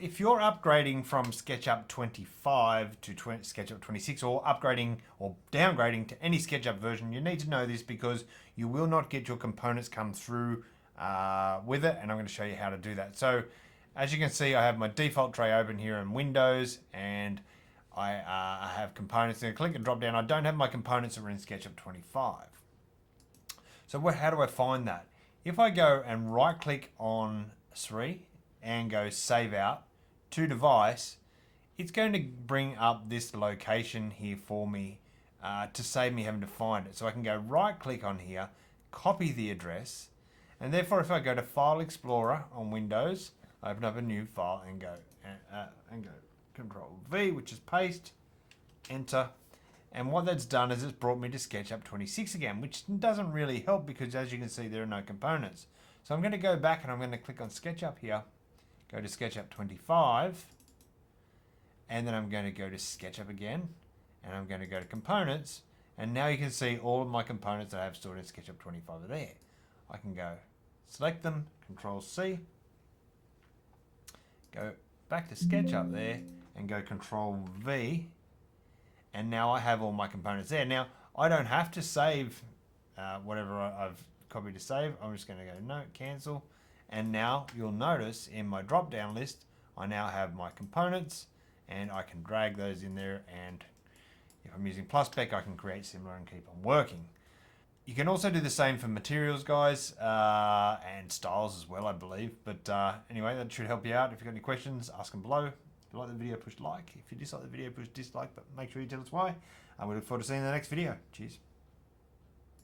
if you're upgrading from SketchUp 25 to SketchUp 26 or upgrading or downgrading to any SketchUp version, you need to know this because you will not get your components come through with it, and I'm going to show you how to do that. So as you can see, I have my default tray open here in Windows, and I have components. I'm going to click and drop down. I don't have my components that are in SketchUp 25. So how do I find that? If I go and right click on 3 and go save out to device, it's going to bring up this location here for me to save me having to find it. So I can go right click on here, copy the address, and therefore if I go to File Explorer on Windows, I open up a new file and go Control V, which is paste, enter. And what that's done is it's brought me to SketchUp 26 again, which doesn't really help because as you can see, there are no components. So I'm going to go back and I'm going to click on SketchUp here, go to SketchUp 25, and then I'm going to go to SketchUp again, and I'm going to go to components, and now you can see all of my components that I have stored in SketchUp 25 are there. I can go select them, Control C, go back to SketchUp there, and go Control V, and now I have all my components there. Now, I don't have to save whatever I've copied to save. I'm just going to go no, cancel. And now you'll notice in my drop down list, I now have my components and I can drag those in there. And if I'm using PlusSpec, I can create similar and keep on working. You can also do the same for materials, guys, and styles as well, I believe. But anyway, that should help you out. If you've got any questions, ask them below. If you like the video, push like. If you dislike the video, push dislike, but make sure you tell us why. And we look forward to seeing you in the next video. Cheers.